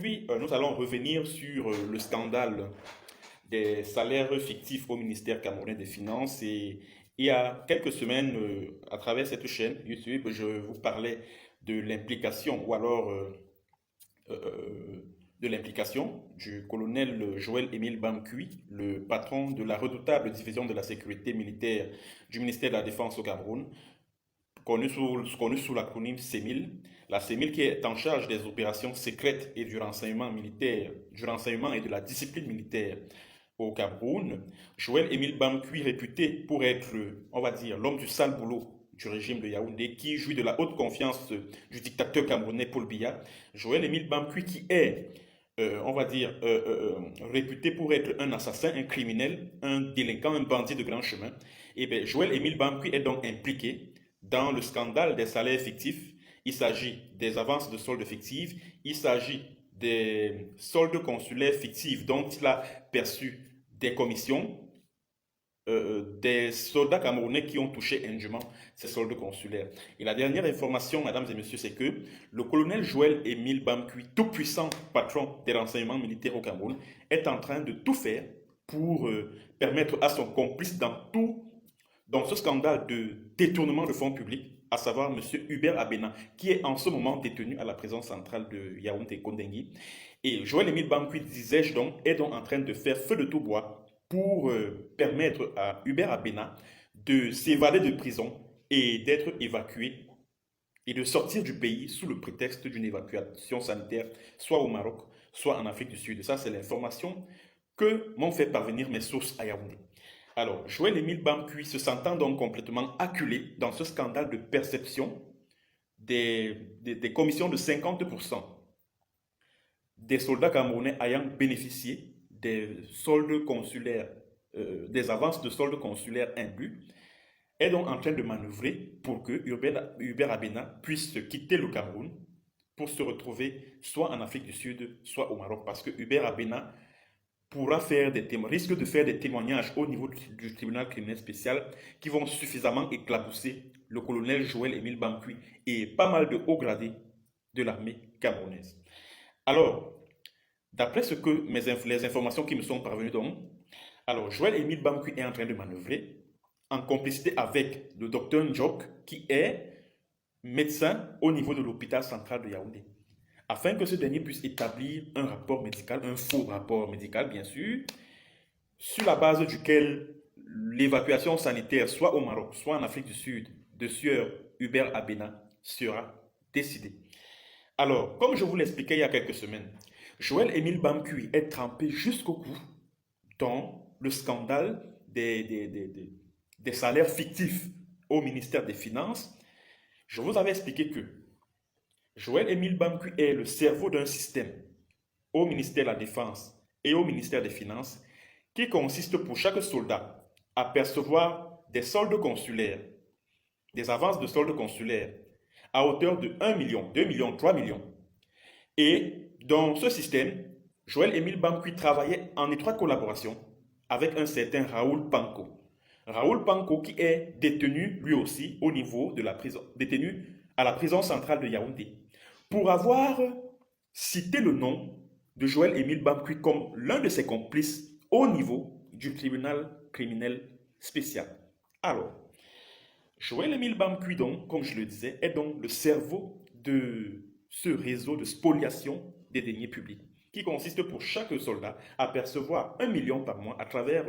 Aujourd'hui, nous allons revenir sur le scandale des salaires fictifs au ministère camerounais des Finances. Et il y a quelques semaines, à travers cette chaîne YouTube, je vous parlais de l'implication, ou alors de l'implication du colonel Joël-Émile Bamkui, le patron de la redoutable division de la sécurité militaire du ministère de la Défense au Cameroun, connu sous l'acronyme CEMIL. La CEMIL qui est en charge des opérations secrètes et du renseignement militaire, du renseignement et de la discipline militaire au Cameroun. Joël-Émile Bamkui, réputé pour être, on va dire, l'homme du sale boulot du régime de Yaoundé, qui jouit de la haute confiance du dictateur camerounais Paul Biya. Joël-Émile Bamkui qui est, on va dire, réputé pour être un assassin, un criminel, un délinquant, un bandit de grand chemin. Et bien, Joël-Émile Bamkui est donc impliqué dans le scandale des salaires fictifs. Il s'agit des avances de soldes fictives, il s'agit des soldes consulaires fictifs dont il a perçu des commissions, des soldats camerounais qui ont touché indûment ces soldes consulaires. Et la dernière information, mesdames et messieurs, c'est que le colonel Joël-Émile Bamkui, tout puissant patron des renseignements militaires au Cameroun, est en train de tout faire pour permettre à son complice dans ce scandale de détournement de fonds publics, à savoir M. Hubert Abena, qui est en ce moment détenu à la prison centrale de Yaoundé-Kondengui. Et Joël-Émile Bamkui, disais-je donc, est donc en train de faire feu de tout bois pour permettre à Hubert Abena de s'évader de prison et d'être évacué et de sortir du pays sous le prétexte d'une évacuation sanitaire, soit au Maroc, soit en Afrique du Sud. Ça, c'est l'information que m'ont fait parvenir mes sources à Yaoundé. Alors, Joël-Émile Bamkui, se sentant donc complètement acculé dans ce scandale de perception des commissions de 50% des soldats camerounais ayant bénéficié des soldes consulaires, des avances de soldes consulaires indus, est donc en train de manœuvrer pour que Hubert Abena puisse quitter le Cameroun pour se retrouver soit en Afrique du Sud, soit au Maroc, parce que Hubert Abena risque de faire des témoignages au niveau du tribunal criminel spécial qui vont suffisamment éclabousser le colonel Joël-Émile Bamkui et pas mal de hauts gradés de l'armée camerounaise. Alors, d'après les informations qui me sont parvenues donc, alors Joël-Émile Bamkui est en train de manœuvrer en complicité avec le docteur Njok, qui est médecin au niveau de l'hôpital central de Yaoundé, afin que ce dernier puisse établir un rapport médical, un faux rapport médical bien sûr, sur la base duquel l'évacuation sanitaire, soit au Maroc, soit en Afrique du Sud, de sieur Hubert Abena sera décidée. Alors, comme je vous l'expliquais il y a quelques semaines, Joël-Émile Bamkui est trempé jusqu'au cou dans le scandale des salaires fictifs au ministère des Finances. Je vous avais expliqué que Joël-Émile Bamkui est le cerveau d'un système au ministère de la Défense et au ministère des Finances qui consiste pour chaque soldat à percevoir des soldes consulaires, des avances de soldes consulaires à hauteur de 1 million, 2 millions, 3 millions. Et dans ce système, Joël-Émile Bamkui travaillait en étroite collaboration avec un certain Raoul Panko. Raoul Panko qui est détenu lui aussi au niveau de la prison, détenu à la prison centrale de Yaoundé, pour avoir cité le nom de Joël-Émile Bamkui comme l'un de ses complices au niveau du tribunal criminel spécial. Alors, Joël-Émile Bamkui, donc, comme je le disais, est donc le cerveau de ce réseau de spoliation des deniers publics, qui consiste pour chaque soldat à percevoir 1 million par mois à travers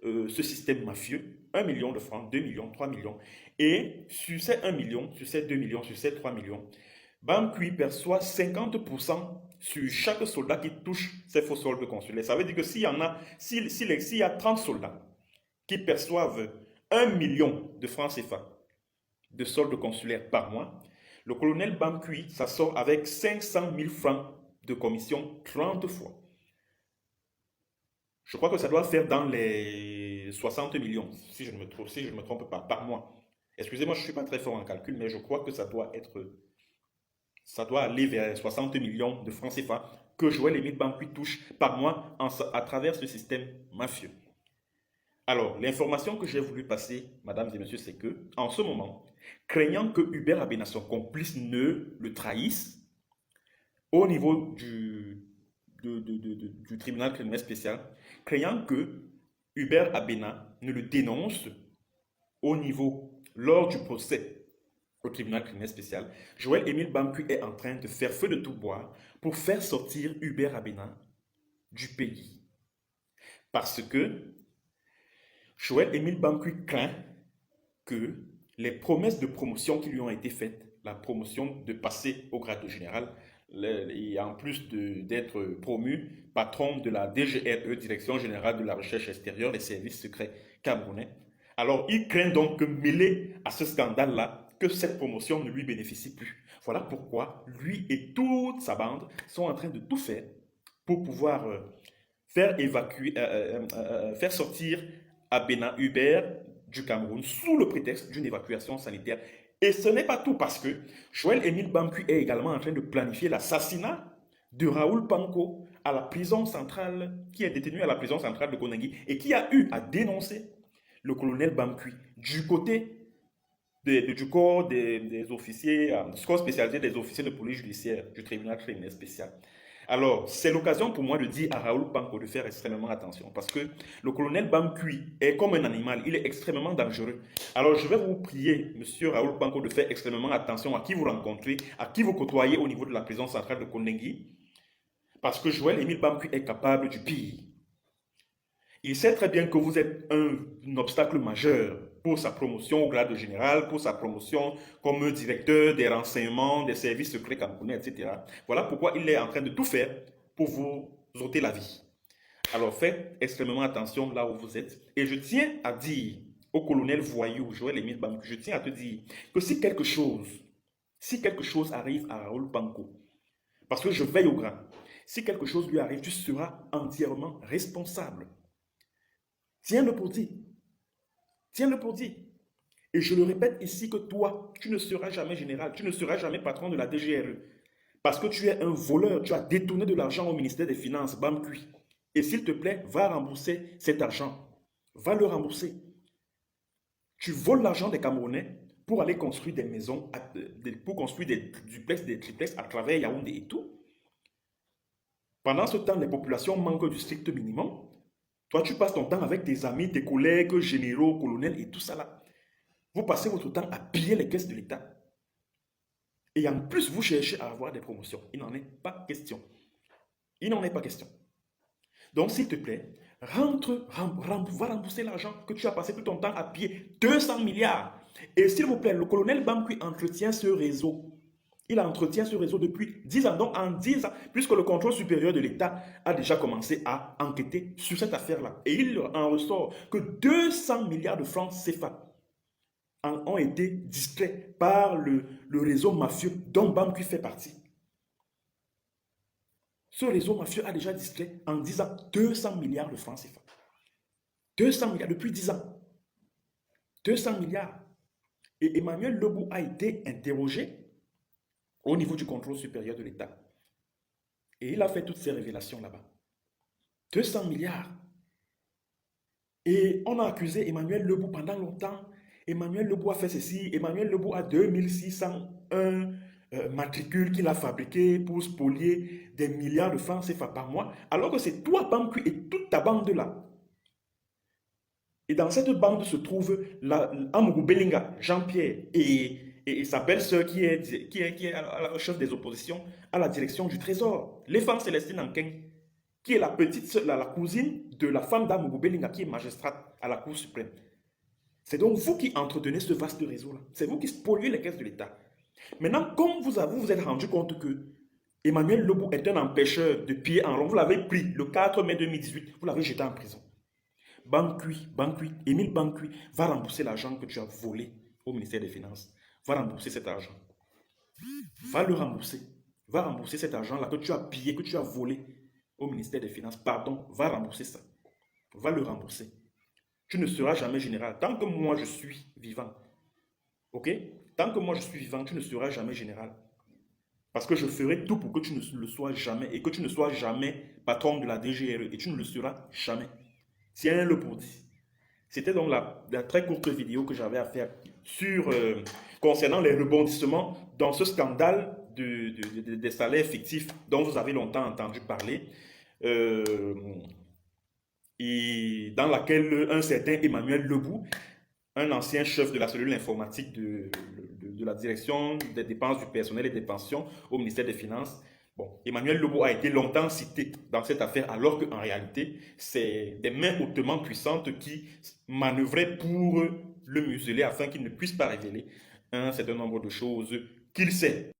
ce système mafieux, 1 million de francs, 2 millions, 3 millions. Et sur ces 1 million, sur ces 2 millions, sur ces 3 millions, Bamkui perçoit 50% sur chaque soldat qui touche ces faux soldes consulaires. Ça veut dire que s'il y a 30 soldats qui perçoivent 1 million de francs CFA de soldes consulaires par mois, le colonel Bamkui, ça sort avec 500 000 francs de commission 30 fois. Je crois que ça doit faire dans les 60 millions, si je ne me trompe pas, par mois. Excusez-moi, je ne suis pas très fort en calcul, mais je crois que ça doit aller vers 60 millions de francs CFA que Joël-Émile Bamkui touche par mois à travers ce système mafieux. Alors, l'information que j'ai voulu passer, mesdames et messieurs, c'est que, en ce moment, craignant que Hubert Abena, son complice, ne le trahisse, au niveau du tribunal criminel spécial, craignant que Hubert Abena ne le dénonce au niveau, lors du procès au tribunal criminel spécial. Joël-Émile Bamqui est en train de faire feu de tout bois pour faire sortir Hubert Abena du pays. Parce que Joël-Émile Bamqui craint que les promesses de promotion qui lui ont été faites, la promotion de passer au grade de général, et en plus d'être promu patron de la DGRE, Direction Générale de la Recherche Extérieure des Services Secrets Camerounais, alors il craint donc que mêlé à ce scandale-là, que cette promotion ne lui bénéficie plus. Voilà pourquoi lui et toute sa bande sont en train de tout faire pour pouvoir faire évacuer, faire sortir Abena Hubert du Cameroun sous le prétexte d'une évacuation sanitaire. Et ce n'est pas tout parce que Joël-Émile Bamqui est également en train de planifier l'assassinat de Raoul Panko à la prison centrale, qui est détenu à la prison centrale de Konangui et qui a eu à dénoncer le colonel Bamqui du côté du corps des officiers, du corps spécialisé des officiers de police judiciaire du tribunal criminel spécial. Alors, c'est l'occasion pour moi de dire à Raoul Panko de faire extrêmement attention parce que le colonel Bamqui est comme un animal, il est extrêmement dangereux. Alors, je vais vous prier, monsieur Raoul Panko, de faire extrêmement attention à qui vous rencontrez, à qui vous côtoyez au niveau de la prison centrale de Konangui, parce que Joël-Émile Bamqui est capable du pire. Il sait très bien que vous êtes un obstacle majeur pour sa promotion au grade de général, pour sa promotion comme directeur des renseignements, des services secrets camerounais, etc. Voilà pourquoi il est en train de tout faire pour vous ôter la vie. Alors faites extrêmement attention là où vous êtes. Et je tiens à dire au colonel voyou Joël-Émile Bamqui, je tiens à te dire que si quelque chose arrive à Raoul Panko, parce que je veille au grand, si quelque chose lui arrive, tu seras entièrement responsable. Tiens-le pour dit. Tiens-le pour dit. Et je le répète ici que toi, tu ne seras jamais général, tu ne seras jamais patron de la DGRE. Parce que tu es un voleur, tu as détourné de l'argent au ministère des Finances, Bamqui. Et s'il te plaît, va rembourser cet argent. Va le rembourser. Tu voles l'argent des Camerounais pour aller construire des maisons, pour construire des duplex, des triplex à travers Yaoundé et tout. Pendant ce temps, les populations manquent du strict minimum. Toi, tu passes ton temps avec tes amis, tes collègues, généraux, colonels et tout ça là. Vous passez votre temps à piller les caisses de l'État. Et en plus, vous cherchez à avoir des promotions. Il n'en est pas question. Il n'en est pas question. Donc, s'il te plaît, va rembourser l'argent que tu as passé tout ton temps à piller. 200 milliards. Et s'il vous plaît, le colonel Bamqui entretient ce réseau. Il entretient ce réseau depuis 10 ans. Donc, en 10 ans, puisque le contrôle supérieur de l'État a déjà commencé à enquêter sur cette affaire-là. Et il en ressort que 200 milliards de francs CFA ont été distraits par le réseau mafieux dont Bamqui fait partie. Ce réseau mafieux a déjà distrait en 10 ans 200 milliards de francs CFA. 200 milliards depuis 10 ans. 200 milliards. Et Emmanuel Lebou a été interrogé au niveau du contrôle supérieur de l'État. Et il a fait toutes ces révélations là-bas. 200 milliards. Et on a accusé Emmanuel Lebou pendant longtemps. Emmanuel Lebou a fait ceci. Emmanuel Lebou a 2601 matricules qu'il a fabriquées pour spolier des milliards de francs CFA par mois. Alors que c'est toi, Bamqui, et toute ta bande là. Et dans cette bande se trouve Amougou Belinga, Jean-Pierre et sa belle-sœur qui est à la chef des oppositions à la direction du Trésor. Les femmes Célestine Ankeng, qui est la petite soeur, la cousine de la femme d'Amougou Belinga, qui est magistrate à la Cour suprême. C'est donc vous qui entretenez ce vaste réseau-là. C'est vous qui spoliez les caisses de l'État. Maintenant, comme vous vous êtes rendu compte que Emmanuel Lebou est un empêcheur de pied en rond, vous l'avez pris le 4 mai 2018, vous l'avez jeté en prison. Bamqui, Émile Bamqui va rembourser l'argent que tu as volé au ministère des Finances. Va rembourser cet argent. Va le rembourser. Va rembourser cet argent-là que tu as pillé, que tu as volé au ministère des Finances. Pardon, va rembourser ça. Va le rembourser. Tu ne seras jamais général. Tant que moi je suis vivant. Ok? Tant que moi je suis vivant, tu ne seras jamais général. Parce que je ferai tout pour que tu ne le sois jamais. Et que tu ne sois jamais patron de la DGRE. Et tu ne le seras jamais. Tiens-le pour dit. C'était donc la très courte vidéo que j'avais à faire sur, concernant les rebondissements dans ce scandale des salaires fictifs dont vous avez longtemps entendu parler. euh, et dans laquelle un certain Emmanuel Lebou, un ancien chef de la cellule informatique de la direction des dépenses du personnel et des pensions au ministère des Finances. Bon, Emmanuel Lebou a été longtemps cité dans cette affaire, alors qu'en réalité, c'est des mains hautement puissantes qui manœuvraient pour le museler afin qu'il ne puisse pas révéler un certain nombre de choses qu'il sait.